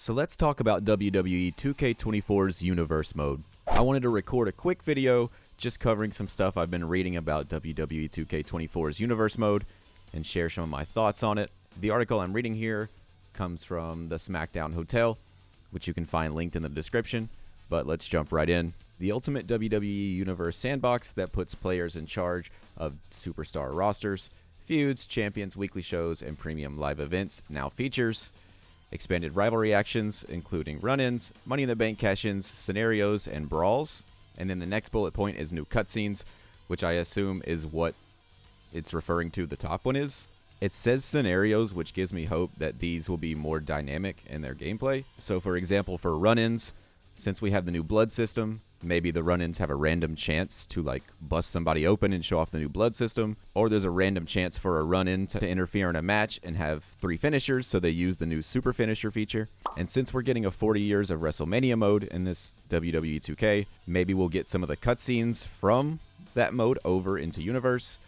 So let's talk about WWE 2K24's Universe mode. I wanted to record a quick video just covering some stuff I've been reading about WWE 2K24's Universe mode and share some of my thoughts on it. The article I'm reading here comes from the SmackDown Hotel, which you can find linked in the description, but let's jump right in. The ultimate WWE Universe sandbox that puts players in charge of superstar rosters, feuds, champions, weekly shows, and premium live events now features expanded rivalry actions, including run-ins, Money in the Bank cash-ins, scenarios, and brawls. And then the next bullet point is new cutscenes, which I assume is what it's referring to the top one is. It says scenarios, which gives me hope that these will be more dynamic in their gameplay. So for example, for run-ins, since we have the new blood system, maybe the run-ins have a random chance to like bust somebody open and show off the new blood system, or there's a random chance for a run-in to interfere in a match and have 3 finishers, so they use the new super finisher feature. And since we're getting a 40 years of WrestleMania mode in this WWE 2K, maybe we'll get some of the cutscenes from that mode over into Universe,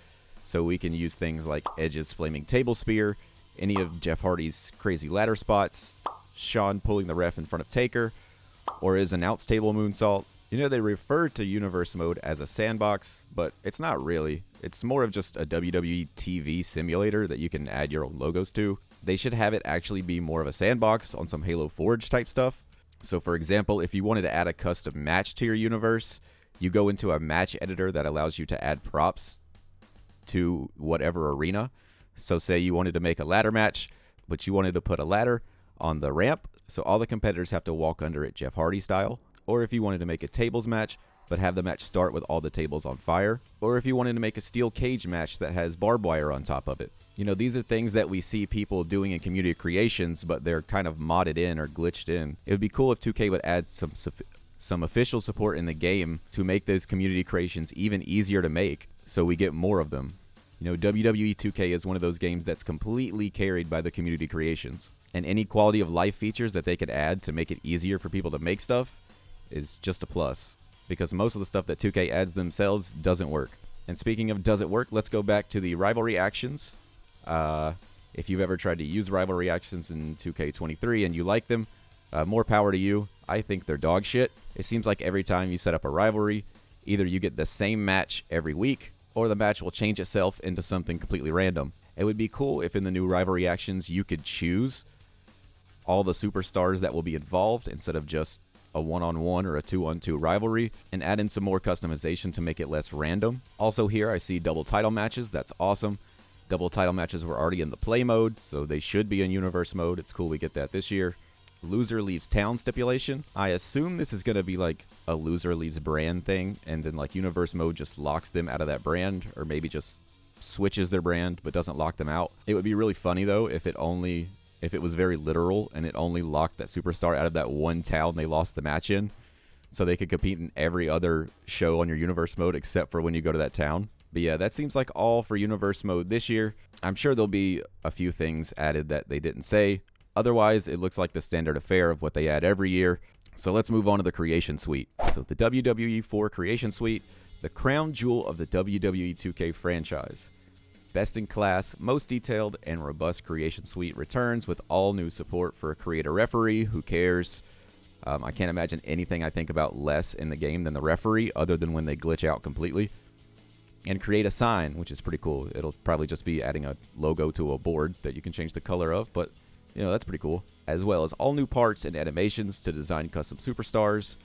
so we can use things like Edge's flaming table spear, any of Jeff Hardy's crazy ladder spots, Shawn pulling the ref in front of Taker, or his announce table moonsault. You know, they refer to Universe mode as a sandbox, but it's not really. It's more of just a WWE TV simulator that you can add your own logos to. They should have it actually be more of a sandbox on some Halo Forge type stuff. So for example, if you wanted to add a custom match to your universe, you go into a match editor that allows you to add props to whatever arena. So say you wanted to make a ladder match, but you wanted to put a ladder on the ramp, so all the competitors have to walk under it Jeff Hardy style. Or if you wanted to make a tables match, but have the match start with all the tables on fire. Or if you wanted to make a steel cage match that has barbed wire on top of it. You know, these are things that we see people doing in community creations, but they're kind of modded in or glitched in. It would be cool if 2K would add some official support in the game to make those community creations even easier to make, so we get more of them. You know, WWE 2K is one of those games that's completely carried by the community creations. And any quality of life features that they could add to make it easier for people to make stuff is just a plus, because most of the stuff that 2K adds themselves doesn't work. And speaking of does it work, let's go back to the rivalry actions. If you've ever tried to use rivalry actions in 2K23 and you like them, more power to you. I think they're dog shit. It seems like every time you set up a rivalry, either you get the same match every week, or the match will change itself into something completely random. It would be cool if in the new rivalry actions you could choose all the superstars that will be involved instead of just a 1-on-1 or a 2-on-2 rivalry, and add in some more customization to make it less random. Also here I see double title matches. That's awesome. Double title matches were already in the play mode, so they should be in Universe mode. It's cool we get that this year. Loser leaves town stipulation. I assume this is going to be like a loser leaves brand thing, and then like Universe mode just locks them out of that brand, or maybe just switches their brand but doesn't lock them out. It would be really funny though if it was very literal and it only locked that superstar out of that one town they lost the match in, so they could compete in every other show on your Universe mode except for when you go to that town. But yeah, that seems like all for Universe mode this year. I'm sure there'll be a few things added that they didn't say. Otherwise, it looks like the standard affair of what they add every year. So let's move on to the Creation Suite. So the WWE4 Creation Suite, the crown jewel of the WWE 2K franchise. Best in class, most detailed, and robust Creation Suite returns with all new support for a creator referee. Who cares? I can't imagine anything I think about less in the game than the referee, other than when they glitch out completely. And create a sign, which is pretty cool. It'll probably just be adding a logo to a board that you can change the color of, but you know, that's pretty cool. As well as all new parts and animations to design custom superstars,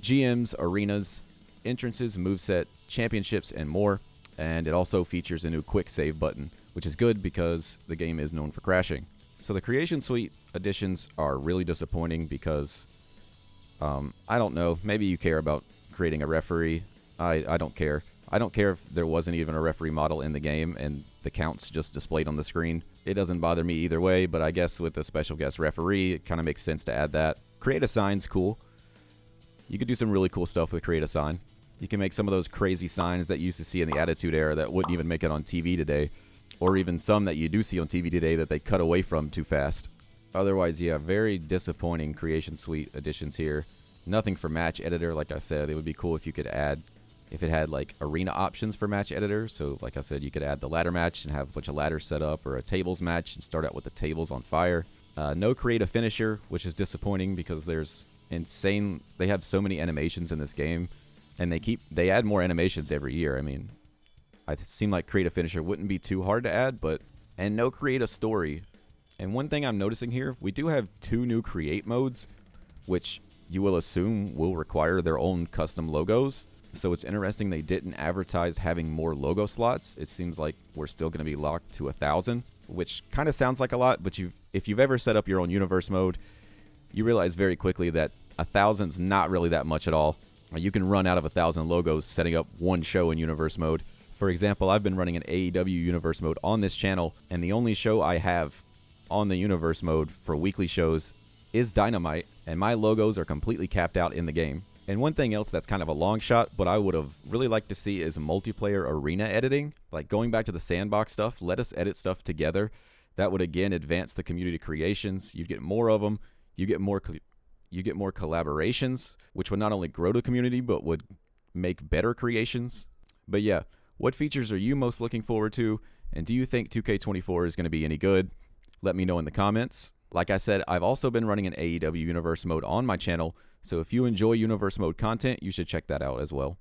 GMs, arenas, entrances, moveset, championships, and more. And it also features a new quick save button, which is good because the game is known for crashing. So the Creation Suite additions are really disappointing because, I don't know, maybe you care about creating a referee. I don't care. I don't care if there wasn't even a referee model in the game and the counts just displayed on the screen. It doesn't bother me either way, but I guess with a special guest referee, it kind of makes sense to add that. Create a sign's cool. You could do some really cool stuff with Create a Sign. You can make some of those crazy signs that you used to see in the Attitude Era that wouldn't even make it on TV today. Or even some that you do see on TV today that they cut away from too fast. Otherwise, yeah, very disappointing Creation Suite additions here. Nothing for Match Editor, like I said. It would be cool if you could add, if it had like arena options for Match Editor. So like I said, you could add the ladder match and have a bunch of ladders set up, or a tables match and start out with the tables on fire. No create a finisher, which is disappointing because they have so many animations in this game, and they add more animations every year. I mean, it seemed like create a finisher wouldn't be too hard to add, and no create a story. And one thing I'm noticing here, we do have 2 new create modes, which you will assume will require their own custom logos. So it's interesting they didn't advertise having more logo slots. It seems like we're still going to be locked to 1,000, which kind of sounds like a lot, but if you've ever set up your own universe mode, you realize very quickly that 1,000's not really that much at all. You can run out of 1,000 logos setting up one show in universe mode. For example, I've been running an AEW universe mode on this channel, and the only show I have on the universe mode for weekly shows is Dynamite, and my logos are completely capped out in the game. And one thing else that's kind of a long shot, but I would have really liked to see is multiplayer arena editing. Like going back to the Sandbox stuff, let us edit stuff together. That would again advance the community creations. You'd get more of them. You get more collaborations, which would not only grow the community, but would make better creations. But yeah, what features are you most looking forward to? And do you think 2K24 is going to be any good? Let me know in the comments. Like I said, I've also been running an AEW Universe mode on my channel, so if you enjoy Universe mode content, you should check that out as well.